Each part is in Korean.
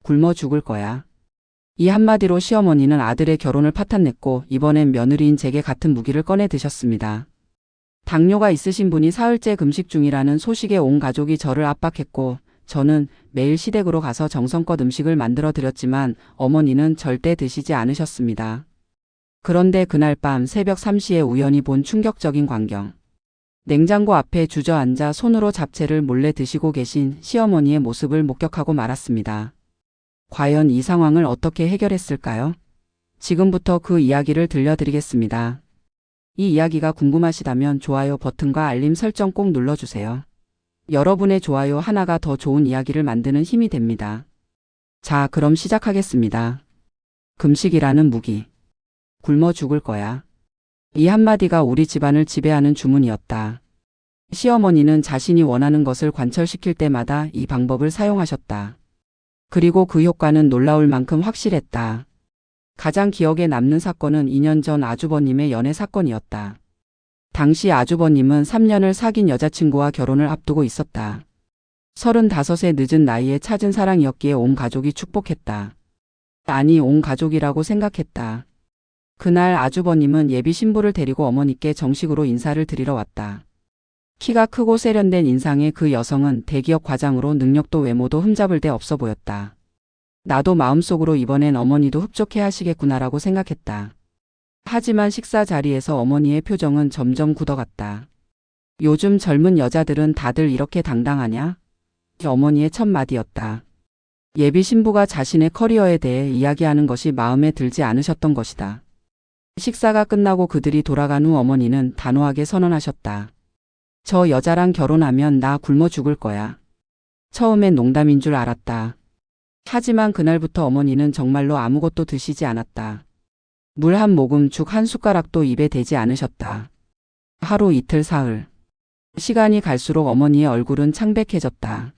굶어 죽을 거야. 이 한마디로 시어머니는 아들의 결혼을 파탄냈고 이번엔 며느리인 제게 같은 무기를 꺼내 드셨습니다. 당뇨가 있으신 분이 사흘째 금식 중이라는 소식에 온 가족이 저를 압박했고 저는 매일 시댁으로 가서 정성껏 음식을 만들어 드렸지만 어머니는 절대 드시지 않으셨습니다. 그런데 그날 밤 새벽 3시에 우연히 본 충격적인 광경. 냉장고 앞에 주저앉아 손으로 잡채를 몰래 드시고 계신 시어머니의 모습을 목격하고 말았습니다. 과연 이 상황을 어떻게 해결했을까요? 지금부터 그 이야기를 들려드리겠습니다. 이 이야기가 궁금하시다면 좋아요 버튼과 알림 설정 꼭 눌러주세요. 여러분의 좋아요 하나가 더 좋은 이야기를 만드는 힘이 됩니다. 자, 그럼 시작하겠습니다. 금식이라는 무기. 굶어 죽을 거야. 이 한마디가 우리 집안을 지배하는 주문이었다. 시어머니는 자신이 원하는 것을 관철시킬 때마다 이 방법을 사용하셨다. 그리고 그 효과는 놀라울 만큼 확실했다. 가장 기억에 남는 사건은 2년 전 아주버님의 연애 사건이었다. 당시 아주버님은 3년을 사귄 여자친구와 결혼을 앞두고 있었다. 35의 늦은 나이에 찾은 사랑이었기에 온 가족이 축복했다. 아니, 온 가족이라고 생각했다. 그날 아주버님은 예비 신부를 데리고 어머니께 정식으로 인사를 드리러 왔다. 키가 크고 세련된 인상의 그 여성은 대기업 과장으로 능력도 외모도 흠잡을 데 없어 보였다. 나도 마음속으로 이번엔 어머니도 흡족해 하시겠구나라고 생각했다. 하지만 식사 자리에서 어머니의 표정은 점점 굳어갔다. 요즘 젊은 여자들은 다들 이렇게 당당하냐? 어머니의 첫 마디였다. 예비 신부가 자신의 커리어에 대해 이야기하는 것이 마음에 들지 않으셨던 것이다. 식사가 끝나고 그들이 돌아간 후 어머니는 단호하게 선언하셨다. 저 여자랑 결혼하면 나 굶어 죽을 거야. 처음엔 농담인 줄 알았다. 하지만 그날부터 어머니는 정말로 아무것도 드시지 않았다. 물 한 모금, 죽 한 숟가락도 입에 대지 않으셨다. 하루 이틀 사흘. 시간이 갈수록 어머니의 얼굴은 창백해졌다.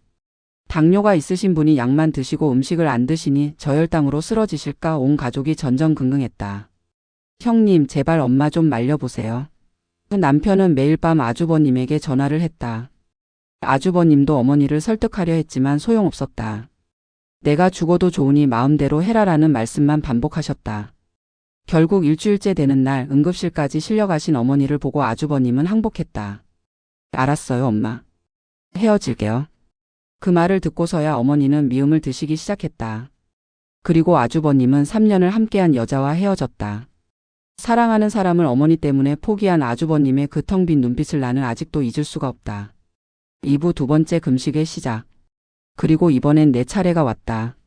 당뇨가 있으신 분이 약만 드시고 음식을 안 드시니 저혈당으로 쓰러지실까 온 가족이 전전긍긍했다. 형님, 제발 엄마 좀 말려보세요. 남편은 매일 밤 아주버님에게 전화를 했다. 아주버님도 어머니를 설득하려 했지만 소용없었다. 내가 죽어도 좋으니 마음대로 해라라는 말씀만 반복하셨다. 결국 일주일째 되는 날 응급실까지 실려가신 어머니를 보고 아주버님은 항복했다. 알았어요, 엄마. 헤어질게요. 그 말을 듣고서야 어머니는 미움을 드시기 시작했다. 그리고 아주버님은 3년을 함께한 여자와 헤어졌다. 사랑하는 사람을 어머니 때문에 포기한 아주버님의 그 텅 빈 눈빛을 나는 아직도 잊을 수가 없다. 2부 두 번째 금식의 시작. 그리고 이번엔 내 차례가 왔다.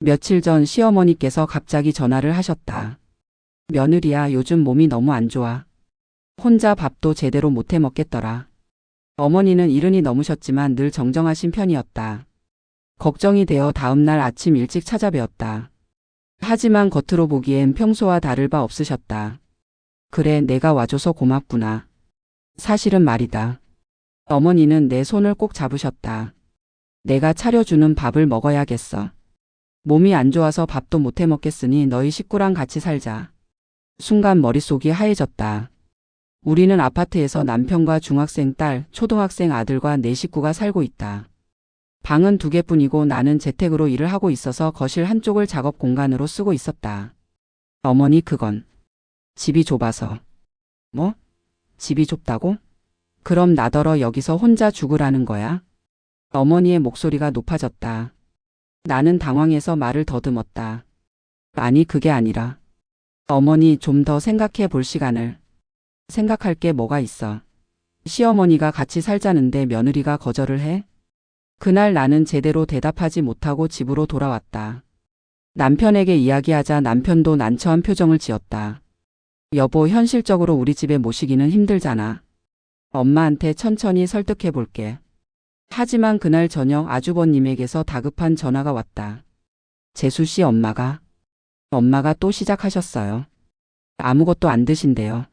며칠 전 시어머니께서 갑자기 전화를 하셨다. 며느리야, 요즘 몸이 너무 안 좋아. 혼자 밥도 제대로 못해 먹겠더라. 어머니는 70이 넘으셨지만 늘 정정하신 편이었다. 걱정이 되어 다음날 아침 일찍 찾아뵈었다. 하지만 겉으로 보기엔 평소와 다를 바 없으셨다. 그래, 내가 와줘서 고맙구나. 사실은 말이다. 어머니는 내 손을 꼭 잡으셨다. 내가 차려주는 밥을 먹어야겠어. 몸이 안 좋아서 밥도 못해 먹겠으니 너희 식구랑 같이 살자. 순간 머릿속이 하얘졌다. 우리는 아파트에서 남편과 중학생 딸, 초등학생 아들과 네 식구가 살고 있다. 방은 2개뿐이고 나는 재택으로 일을 하고 있어서 거실 한쪽을 작업 공간으로 쓰고 있었다. 어머니, 그건 집이 좁아서. 뭐? 집이 좁다고? 그럼 나더러 여기서 혼자 죽으라는 거야? 어머니의 목소리가 높아졌다. 나는 당황해서 말을 더듬었다. 아니, 그게 아니라. 어머니, 좀 더 생각해 볼 시간을. 생각할 게 뭐가 있어. 시어머니가 같이 살자는데 며느리가 거절을 해? 그날 나는 제대로 대답하지 못하고 집으로 돌아왔다. 남편에게 이야기하자 남편도 난처한 표정을 지었다. 여보, 현실적으로 우리 집에 모시기는 힘들잖아. 엄마한테 천천히 설득해 볼게. 하지만 그날 저녁 아주버님에게서 다급한 전화가 왔다. 재수 씨 엄마가 또 시작하셨어요. 아무것도 안 드신대요.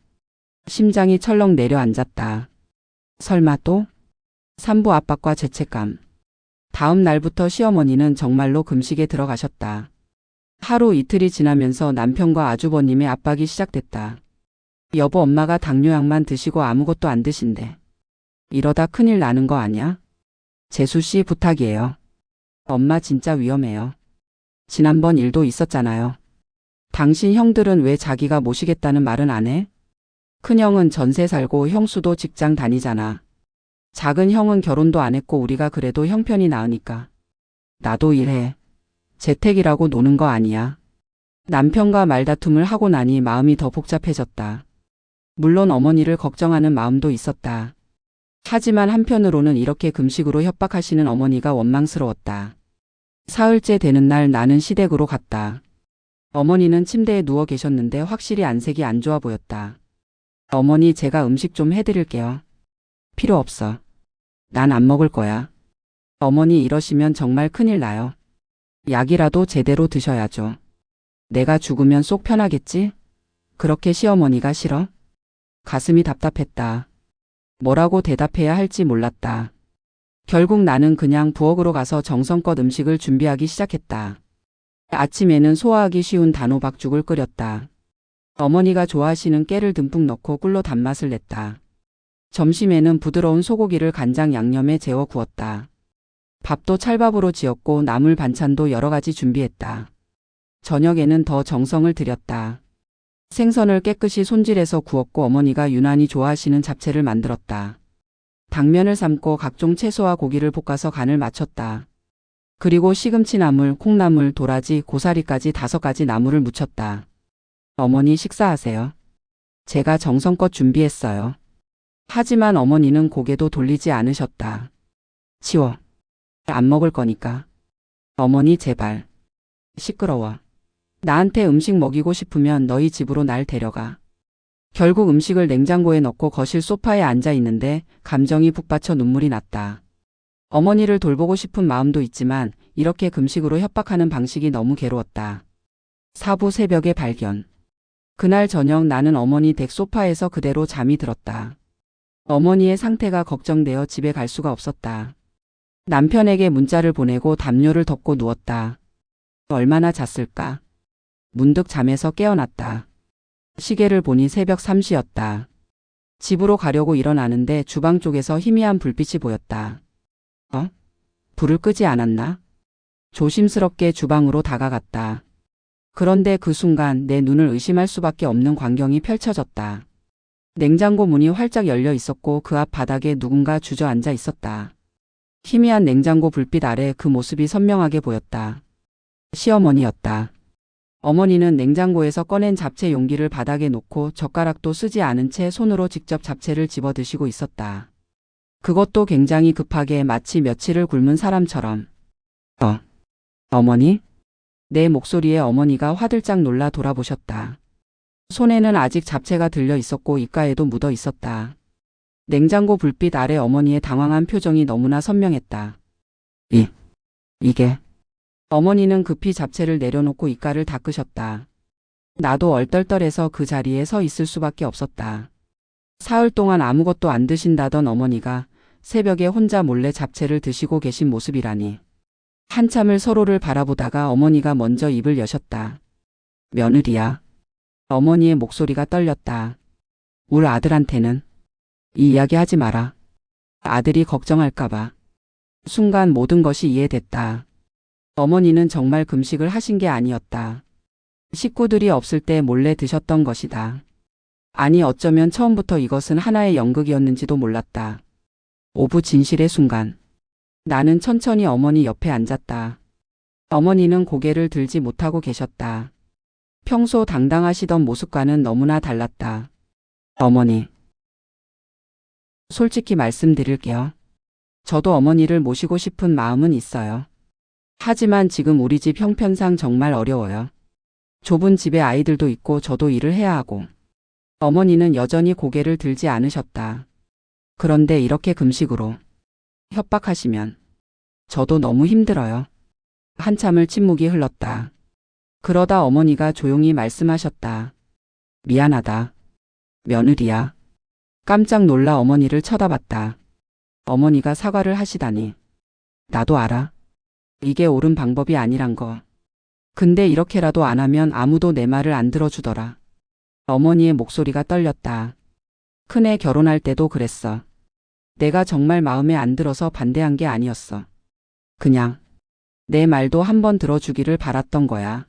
심장이 철렁 내려앉았다. 설마 또? 산부 압박과 죄책감. 다음 날부터 시어머니는 정말로 금식에 들어가셨다. 하루 이틀이 지나면서 남편과 아주버님의 압박이 시작됐다. 여보, 엄마가 당뇨약만 드시고 아무것도 안 드신대. 이러다 큰일 나는 거 아니야? 재수 씨 부탁이에요. 엄마 진짜 위험해요. 지난번 일도 있었잖아요. 당신 형들은 왜 자기가 모시겠다는 말은 안 해? 큰형은 전세 살고 형수도 직장 다니잖아. 작은 형은 결혼도 안 했고 우리가 그래도 형편이 나으니까. 나도 일해. 재택이라고 노는 거 아니야. 남편과 말다툼을 하고 나니 마음이 더 복잡해졌다. 물론 어머니를 걱정하는 마음도 있었다. 하지만 한편으로는 이렇게 금식으로 협박하시는 어머니가 원망스러웠다. 사흘째 되는 날 나는 시댁으로 갔다. 어머니는 침대에 누워 계셨는데 확실히 안색이 안 좋아 보였다. 어머니, 제가 음식 좀 해드릴게요. 필요 없어. 난 안 먹을 거야. 어머니 이러시면 정말 큰일 나요. 약이라도 제대로 드셔야죠. 내가 죽으면 속 편하겠지? 그렇게 시어머니가 싫어? 가슴이 답답했다. 뭐라고 대답해야 할지 몰랐다. 결국 나는 그냥 부엌으로 가서 정성껏 음식을 준비하기 시작했다. 아침에는 소화하기 쉬운 단호박죽을 끓였다. 어머니가 좋아하시는 깨를 듬뿍 넣고 꿀로 단맛을 냈다. 점심에는 부드러운 소고기를 간장 양념에 재워 구웠다. 밥도 찰밥으로 지었고 나물 반찬도 여러 가지 준비했다. 저녁에는 더 정성을 들였다. 생선을 깨끗이 손질해서 구웠고 어머니가 유난히 좋아하시는 잡채를 만들었다. 당면을 삶고 각종 채소와 고기를 볶아서 간을 맞췄다. 그리고 시금치 나물, 콩나물, 도라지, 고사리까지 5가지 나물을 무쳤다. 어머니 식사하세요. 제가 정성껏 준비했어요. 하지만 어머니는 고개도 돌리지 않으셨다. 치워. 안 먹을 거니까. 어머니 제발. 시끄러워. 나한테 음식 먹이고 싶으면 너희 집으로 날 데려가. 결국 음식을 냉장고에 넣고 거실 소파에 앉아 있는데 감정이 북받쳐 눈물이 났다. 어머니를 돌보고 싶은 마음도 있지만 이렇게 금식으로 협박하는 방식이 너무 괴로웠다. 사부 새벽에 발견. 그날 저녁 나는 어머니 댁 소파에서 그대로 잠이 들었다. 어머니의 상태가 걱정되어 집에 갈 수가 없었다. 남편에게 문자를 보내고 담요를 덮고 누웠다. 얼마나 잤을까? 문득 잠에서 깨어났다. 시계를 보니 새벽 3시였다. 집으로 가려고 일어나는데 주방 쪽에서 희미한 불빛이 보였다. 불을 끄지 않았나? 조심스럽게 주방으로 다가갔다. 그런데 그 순간 내 눈을 의심할 수밖에 없는 광경이 펼쳐졌다. 냉장고 문이 활짝 열려 있었고 그 앞 바닥에 누군가 주저앉아 있었다. 희미한 냉장고 불빛 아래 그 모습이 선명하게 보였다. 시어머니였다. 어머니는 냉장고에서 꺼낸 잡채 용기를 바닥에 놓고 젓가락도 쓰지 않은 채 손으로 직접 잡채를 집어 드시고 있었다. 그것도 굉장히 급하게 마치 며칠을 굶은 사람처럼. 어머니? 내 목소리에 어머니가 화들짝 놀라 돌아보셨다. 손에는 아직 잡채가 들려 있었고 입가에도 묻어 있었다. 냉장고 불빛 아래 어머니의 당황한 표정이 너무나 선명했다. 이게... 어머니는 급히 잡채를 내려놓고 입가를 닦으셨다. 나도 얼떨떨해서 그 자리에 서 있을 수밖에 없었다. 사흘 동안 아무것도 안 드신다던 어머니가 새벽에 혼자 몰래 잡채를 드시고 계신 모습이라니. 한참을 서로를 바라보다가 어머니가 먼저 입을 여셨다. 며느리야. 어머니의 목소리가 떨렸다. 우리 아들한테는 이 이야기 하지 마라. 아들이 걱정할까봐. 순간 모든 것이 이해됐다. 어머니는 정말 금식을 하신 게 아니었다. 식구들이 없을 때 몰래 드셨던 것이다. 아니 어쩌면 처음부터 이것은 하나의 연극이었는지도 몰랐다. 오부 진실의 순간. 나는 천천히 어머니 옆에 앉았다. 어머니는 고개를 들지 못하고 계셨다. 평소 당당하시던 모습과는 너무나 달랐다. 어머니. 솔직히 말씀드릴게요. 저도 어머니를 모시고 싶은 마음은 있어요. 하지만 지금 우리 집 형편상 정말 어려워요. 좁은 집에 아이들도 있고 저도 일을 해야 하고. 어머니는 여전히 고개를 들지 않으셨다. 그런데 이렇게 금식으로 협박하시면 저도 너무 힘들어요. 한참을 침묵이 흘렀다. 그러다 어머니가 조용히 말씀하셨다. 미안하다. 며느리야. 깜짝 놀라 어머니를 쳐다봤다. 어머니가 사과를 하시다니. 나도 알아. 이게 옳은 방법이 아니란 거. 근데 이렇게라도 안 하면 아무도 내 말을 안 들어주더라. 어머니의 목소리가 떨렸다. 큰애 결혼할 때도 그랬어. 내가 정말 마음에 안 들어서 반대한 게 아니었어. 그냥 내 말도 한번 들어주기를 바랐던 거야.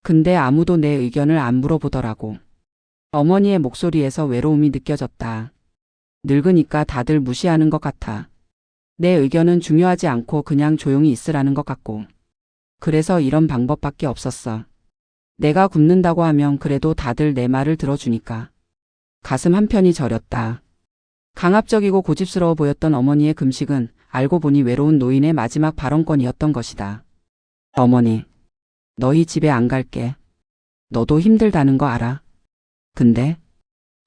근데 아무도 내 의견을 안 물어보더라고. 어머니의 목소리에서 외로움이 느껴졌다. 늙으니까 다들 무시하는 것 같아. 내 의견은 중요하지 않고 그냥 조용히 있으라는 것 같고. 그래서 이런 방법밖에 없었어. 내가 굶는다고 하면 그래도 다들 내 말을 들어주니까. 가슴 한편이 저렸다. 강압적이고 고집스러워 보였던 어머니의 금식은 알고 보니 외로운 노인의 마지막 발언권이었던 것이다. 어머니, 너희 집에 안 갈게. 너도 힘들다는 거 알아. 근데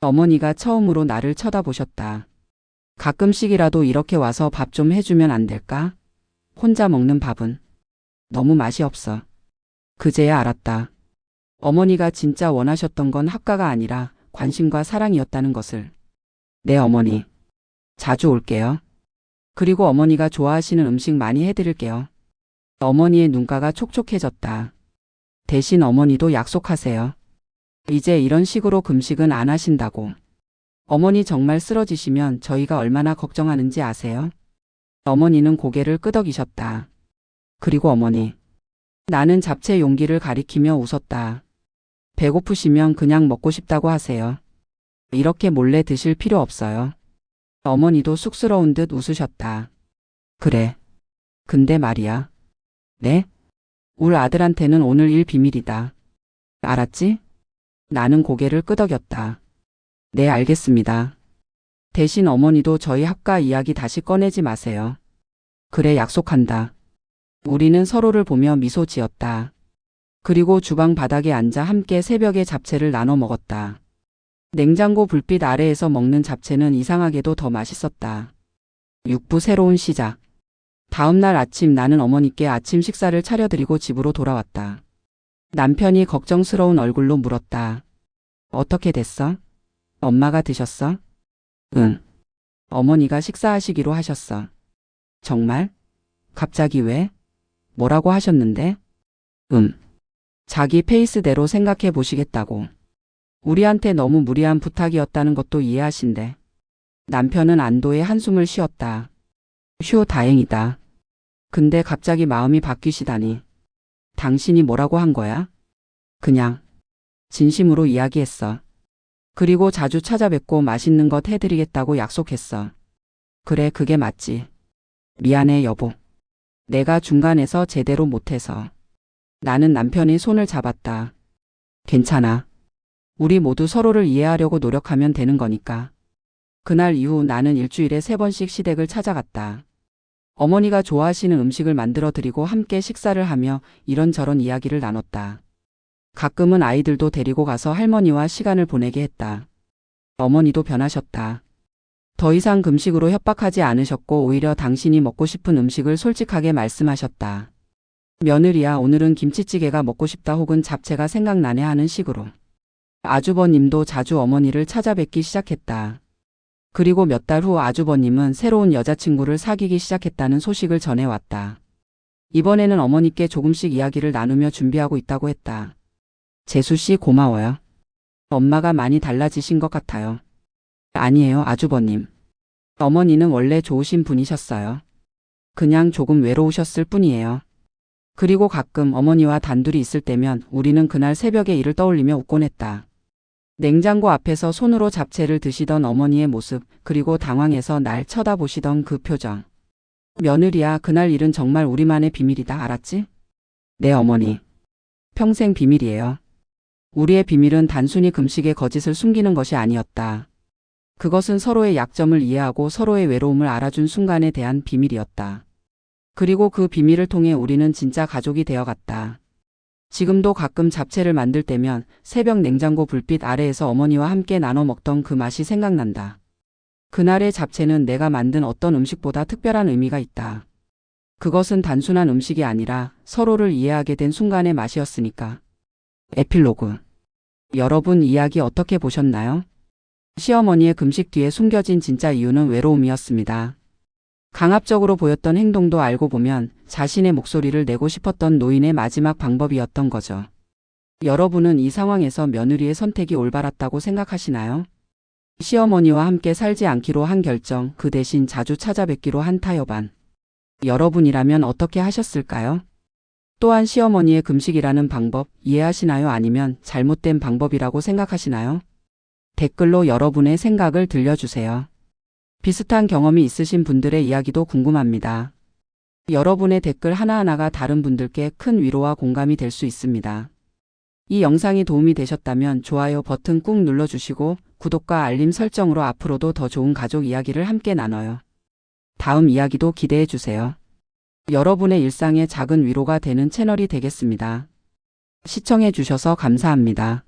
어머니가 처음으로 나를 쳐다보셨다. 가끔씩이라도 이렇게 와서 밥 좀 해주면 안 될까? 혼자 먹는 밥은 너무 맛이 없어. 그제야 알았다. 어머니가 진짜 원하셨던 건 학가가 아니라 관심과 사랑이었다는 것을. 네, 어머니. 자주 올게요. 그리고 어머니가 좋아하시는 음식 많이 해드릴게요. 어머니의 눈가가 촉촉해졌다. 대신 어머니도 약속하세요. 이제 이런 식으로 금식은 안 하신다고. 어머니 정말 쓰러지시면 저희가 얼마나 걱정하는지 아세요? 어머니는 고개를 끄덕이셨다. 그리고 어머니. 나는 잡채 용기를 가리키며 웃었다. 배고프시면 그냥 먹고 싶다고 하세요. 이렇게 몰래 드실 필요 없어요. 어머니도 쑥스러운 듯 웃으셨다. 그래. 근데 말이야. 네? 울 아들한테는 오늘 일 비밀이다. 알았지? 나는 고개를 끄덕였다. 네, 알겠습니다. 대신 어머니도 저희 학가 이야기 다시 꺼내지 마세요. 그래, 약속한다. 우리는 서로를 보며 미소 지었다. 그리고 주방 바닥에 앉아 함께 새벽에 잡채를 나눠 먹었다. 냉장고 불빛 아래에서 먹는 잡채는 이상하게도 더 맛있었다. 6부 새로운 시작. 다음 날 아침 나는 어머니께 아침 식사를 차려드리고 집으로 돌아왔다. 남편이 걱정스러운 얼굴로 물었다. 어떻게 됐어? 엄마가 드셨어? 응. 어머니가 식사하시기로 하셨어. 정말? 갑자기 왜? 뭐라고 하셨는데? 자기 페이스대로 생각해 보시겠다고. 우리한테 너무 무리한 부탁이었다는 것도 이해하신대. 남편은 안도의 한숨을 쉬었다. 휴, 다행이다. 근데 갑자기 마음이 바뀌시다니. 당신이 뭐라고 한 거야? 그냥 진심으로 이야기했어. 그리고 자주 찾아뵙고 맛있는 것 해드리겠다고 약속했어. 그래, 그게 맞지. 미안해, 여보. 내가 중간에서 제대로 못해서. 나는 남편의 손을 잡았다. 괜찮아. 우리 모두 서로를 이해하려고 노력하면 되는 거니까. 그날 이후 나는 일주일에 3번씩 시댁을 찾아갔다. 어머니가 좋아하시는 음식을 만들어 드리고 함께 식사를 하며 이런저런 이야기를 나눴다. 가끔은 아이들도 데리고 가서 할머니와 시간을 보내게 했다. 어머니도 변하셨다. 더 이상 금식으로 협박하지 않으셨고 오히려 당신이 먹고 싶은 음식을 솔직하게 말씀하셨다. 며느리야, 오늘은 김치찌개가 먹고 싶다 혹은 잡채가 생각나네 하는 식으로. 아주버님도 자주 어머니를 찾아뵙기 시작했다. 그리고 몇 달 후 아주버님은 새로운 여자친구를 사귀기 시작했다는 소식을 전해왔다. 이번에는 어머니께 조금씩 이야기를 나누며 준비하고 있다고 했다. 재수씨, 고마워요. 엄마가 많이 달라지신 것 같아요. 아니에요, 아주버님. 어머니는 원래 좋으신 분이셨어요. 그냥 조금 외로우셨을 뿐이에요. 그리고 가끔 어머니와 단둘이 있을 때면 우리는 그날 새벽의 일을 떠올리며 웃곤 했다. 냉장고 앞에서 손으로 잡채를 드시던 어머니의 모습, 그리고 당황해서 날 쳐다보시던 그 표정. 며느리야, 그날 일은 정말 우리만의 비밀이다, 알았지? 네, 어머니. 평생 비밀이에요. 우리의 비밀은 단순히 금식의 거짓을 숨기는 것이 아니었다. 그것은 서로의 약점을 이해하고 서로의 외로움을 알아준 순간에 대한 비밀이었다. 그리고 그 비밀을 통해 우리는 진짜 가족이 되어갔다. 지금도 가끔 잡채를 만들 때면 새벽 냉장고 불빛 아래에서 어머니와 함께 나눠 먹던 그 맛이 생각난다. 그날의 잡채는 내가 만든 어떤 음식보다 특별한 의미가 있다. 그것은 단순한 음식이 아니라 서로를 이해하게 된 순간의 맛이었으니까. 에필로그. 여러분, 이야기 어떻게 보셨나요? 시어머니의 금식 뒤에 숨겨진 진짜 이유는 외로움이었습니다. 강압적으로 보였던 행동도 알고 보면 자신의 목소리를 내고 싶었던 노인의 마지막 방법이었던 거죠. 여러분은 이 상황에서 며느리의 선택이 올바랐다고 생각하시나요? 시어머니와 함께 살지 않기로 한 결정, 그 대신 자주 찾아뵙기로 한 타협안. 여러분이라면 어떻게 하셨을까요? 또한 시어머니의 금식이라는 방법 이해하시나요? 아니면 잘못된 방법이라고 생각하시나요? 댓글로 여러분의 생각을 들려주세요. 비슷한 경험이 있으신 분들의 이야기도 궁금합니다. 여러분의 댓글 하나하나가 다른 분들께 큰 위로와 공감이 될 수 있습니다. 이 영상이 도움이 되셨다면 좋아요 버튼 꾹 눌러주시고 구독과 알림 설정으로 앞으로도 더 좋은 가족 이야기를 함께 나눠요. 다음 이야기도 기대해주세요. 여러분의 일상에 작은 위로가 되는 채널이 되겠습니다. 시청해주셔서 감사합니다.